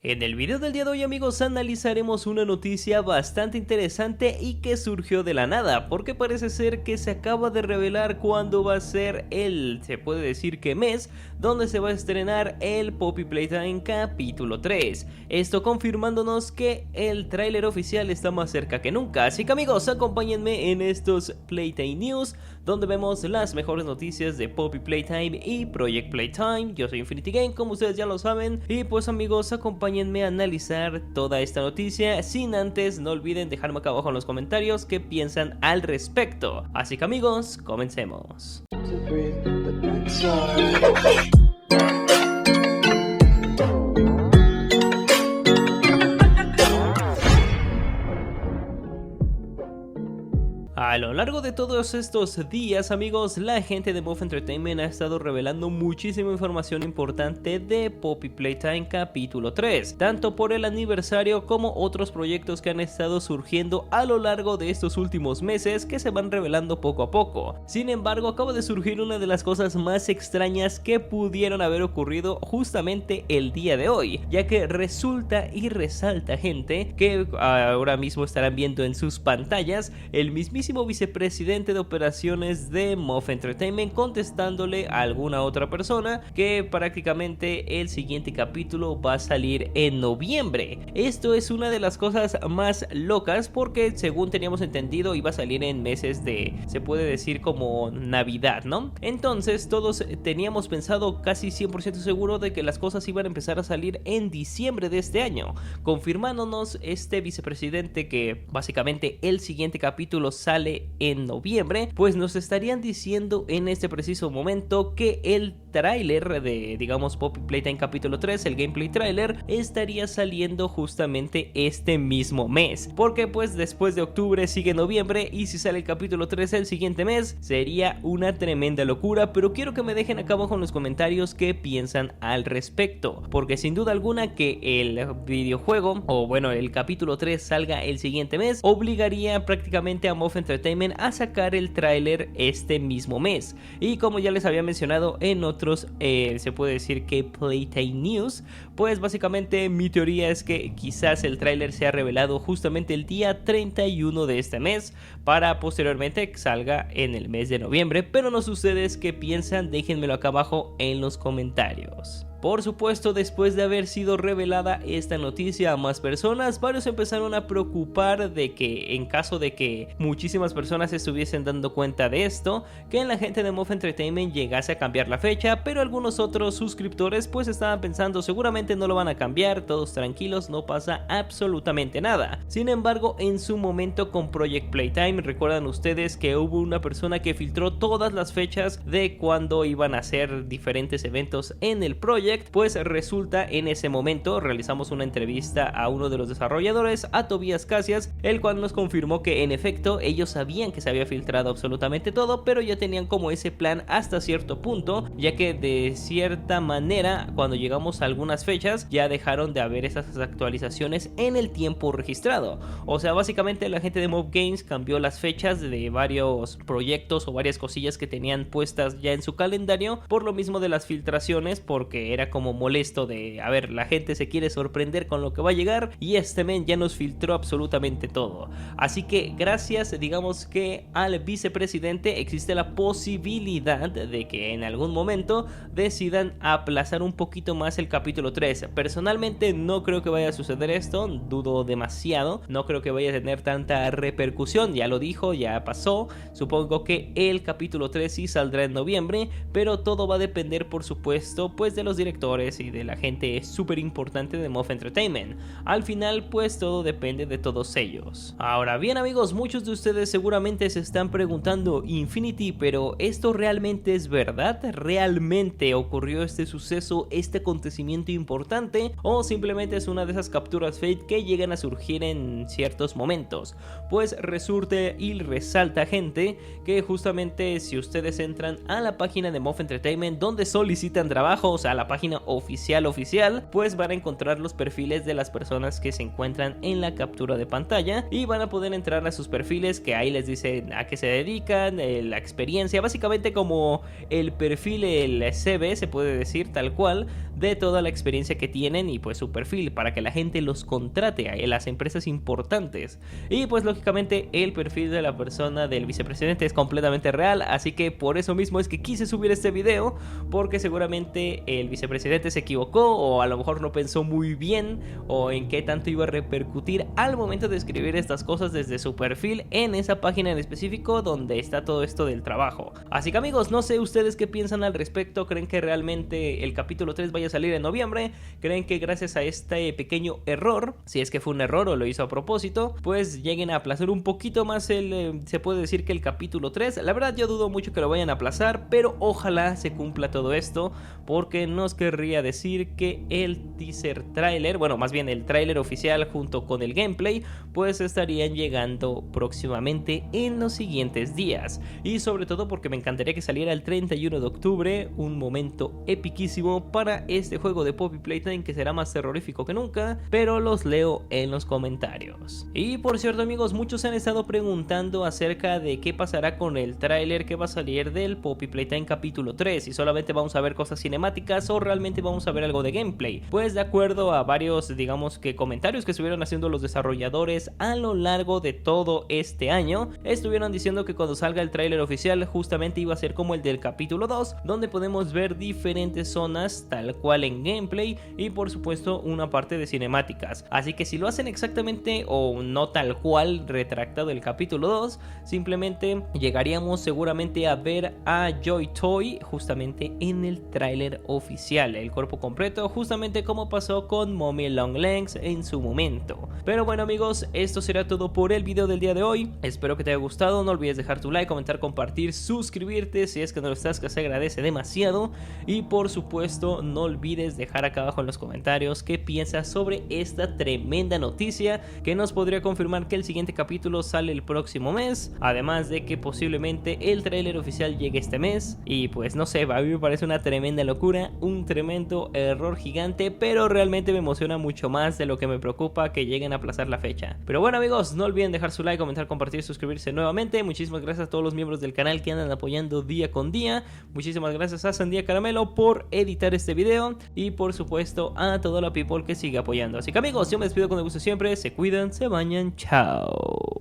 En el video del día de hoy, amigos, analizaremos una noticia bastante interesante y que surgió de la nada, porque parece ser que se acaba de revelar cuándo va a ser se puede decir que mes, donde se va a estrenar el Poppy Playtime capítulo 3. Esto confirmándonos que el tráiler oficial está más cerca que nunca, así que amigos, acompáñenme en estos Playtime News, donde vemos las mejores noticias de Poppy Playtime y Project Playtime. Yo soy Infinity Game, como ustedes ya lo saben, y pues amigos, acompáñenme a analizar toda esta noticia, sin antes no olviden dejarme acá abajo en los comentarios qué piensan al respecto. Así que amigos, comencemos. A lo largo de todos estos días, amigos, la gente de Muff Entertainment ha estado revelando muchísima información importante de Poppy Playtime capítulo 3, tanto por el aniversario como otros proyectos que han estado surgiendo a lo largo de estos últimos meses que se van revelando poco a poco. Sin embargo, acaba de surgir una de las cosas más extrañas que pudieron haber ocurrido justamente el día de hoy, ya que resulta y resalta, gente, que ahora mismo estarán viendo en sus pantallas el mismísimo vicepresidente de operaciones de Muff Entertainment contestándole a alguna otra persona que prácticamente el siguiente capítulo va a salir en noviembre. Esto es una de las cosas más locas porque, según teníamos entendido, iba a salir en meses de, se puede decir, como Navidad, ¿no? Entonces todos teníamos pensado, casi 100% seguro, de que las cosas iban a empezar a salir en diciembre de este año, confirmándonos este vicepresidente que básicamente el siguiente capítulo sale en noviembre. Pues nos estarían diciendo en este preciso momento que el tráiler de, digamos, Poppy Playtime capítulo 3, el gameplay tráiler, estaría saliendo justamente este mismo mes, porque pues después de octubre sigue noviembre, y si sale el capítulo 3 el siguiente mes sería una tremenda locura. Pero quiero que me dejen acá abajo en los comentarios qué piensan al respecto, porque sin duda alguna que el videojuego, o bueno, el capítulo 3 salga el siguiente mes, obligaría prácticamente a Muff Entertainment a sacar el tráiler este mismo mes. Y como ya les había mencionado en otros, se puede decir que Playtime News, pues básicamente mi teoría es que quizás el tráiler sea revelado justamente el día 31 de este mes, para posteriormente que salga en el mes de noviembre. Pero no sé ustedes qué piensan, déjenmelo acá abajo en los comentarios. Por supuesto, después de haber sido revelada esta noticia a más personas, varios empezaron a preocupar de que, en caso de que muchísimas personas se estuviesen dando cuenta de esto, que la gente de Muff Entertainment llegase a cambiar la fecha. Pero algunos otros suscriptores pues estaban pensando, seguramente no lo van a cambiar, todos tranquilos, no pasa absolutamente nada. Sin embargo, en su momento con Project Playtime, recuerdan ustedes que hubo una persona que filtró todas las fechas de cuando iban a hacer diferentes eventos en el proyecto. Pues resulta, en ese momento realizamos una entrevista a uno de los desarrolladores, a Tobias Cassias, el cual nos confirmó que en efecto ellos sabían que se había filtrado absolutamente todo, pero ya tenían como ese plan hasta cierto punto, ya que de cierta manera cuando llegamos a algunas fechas ya dejaron de haber esas actualizaciones en el tiempo registrado. O sea, básicamente la gente de Mob Games cambió las fechas de varios proyectos o varias cosillas que tenían puestas ya en su calendario, por lo mismo de las filtraciones, porque era como molesto de, a ver, la gente se quiere sorprender con lo que va a llegar y este men ya nos filtró absolutamente todo. Así que gracias, digamos que al vicepresidente, existe la posibilidad de que en algún momento decidan aplazar un poquito más el capítulo 3. Personalmente no creo que vaya a suceder esto, dudo demasiado, no creo que vaya a tener tanta repercusión, ya lo dijo, ya pasó. Supongo que el capítulo 3 sí saldrá en noviembre, pero todo va a depender, por supuesto, pues de los directores y de la gente súper importante de Muff Entertainment. Al final pues todo depende de todos ellos. Ahora bien, amigos, muchos de ustedes seguramente se están preguntando, Infinity, pero ¿esto realmente es verdad? ¿Realmente ocurrió este suceso, este acontecimiento importante? ¿O simplemente es una de esas capturas fake que llegan a surgir en ciertos momentos? Pues resulta y resalta, gente, que justamente si ustedes entran a la página de Muff Entertainment donde solicitan trabajo, o sea, la página oficial, pues van a encontrar los perfiles de las personas que se encuentran en la captura de pantalla y van a poder entrar a sus perfiles, que ahí les dicen a qué se dedican, la experiencia, básicamente como el perfil, el CV, se puede decir tal cual, de toda la experiencia que tienen y pues su perfil para que la gente los contrate a las empresas importantes. Y pues lógicamente el perfil de la persona del vicepresidente es completamente real, así que por eso mismo es que quise subir este video, porque seguramente el vicepresidente se equivocó o a lo mejor no pensó muy bien o en qué tanto iba a repercutir al momento de escribir estas cosas desde su perfil en esa página en específico donde está todo esto del trabajo. Así que amigos, no sé ustedes qué piensan al respecto. ¿Creen que realmente el capítulo 3 vaya a salir en noviembre? ¿Creen que gracias a este pequeño error, si es que fue un error o lo hizo a propósito, pues lleguen a aplazar un poquito más se puede decir que el capítulo 3? La verdad yo dudo mucho que lo vayan a aplazar, pero ojalá se cumpla todo esto, porque nos querría decir que el teaser trailer, bueno, más bien el trailer oficial junto con el gameplay, pues estarían llegando próximamente en los siguientes días. Y sobre todo porque me encantaría que saliera el 31 de octubre, un momento epiquísimo para este juego de Poppy Playtime que será más terrorífico que nunca, pero los leo en los comentarios. Y por cierto amigos, muchos han estado preguntando acerca de qué pasará con el tráiler que va a salir del Poppy Playtime capítulo 3, si solamente vamos a ver cosas cinemáticas o realmente vamos a ver algo de gameplay. Pues de acuerdo a varios, digamos que comentarios que estuvieron haciendo los desarrolladores a lo largo de todo este año, estuvieron diciendo que cuando salga el tráiler oficial justamente iba a ser como el del capítulo 2, donde podemos ver diferentes zonas tal cual en gameplay y por supuesto una parte de cinemáticas. Así que si lo hacen exactamente o no tal cual retractado el capítulo 2, simplemente llegaríamos seguramente a ver a Joy Toy justamente en el tráiler oficial, el cuerpo completo, justamente como pasó con Mommy Longlegs en su momento. Pero bueno amigos, esto será todo por el video del día de hoy. Espero que te haya gustado, no olvides dejar tu like, comentar, compartir, suscribirte si es que no lo estás, que se agradece demasiado. Y por supuesto no olvides dejar acá abajo en los comentarios qué piensas sobre esta tremenda noticia que nos podría confirmar que el siguiente capítulo sale el próximo mes, además de que posiblemente el tráiler oficial llegue este mes. Y pues no sé, a mí me parece una tremenda locura, un tremendo error gigante, pero realmente me emociona mucho más de lo que me preocupa que lleguen a aplazar la fecha. Pero bueno amigos, no olviden dejar su like, comentar, compartir, suscribirse nuevamente. Muchísimas gracias a todos los miembros del canal que andan apoyando día con día. Muchísimas gracias a Sandía Caramelo por editar este video y por supuesto a toda la people que sigue apoyando. Así que amigos, yo me despido con el gusto siempre, se cuidan, se bañan, chao.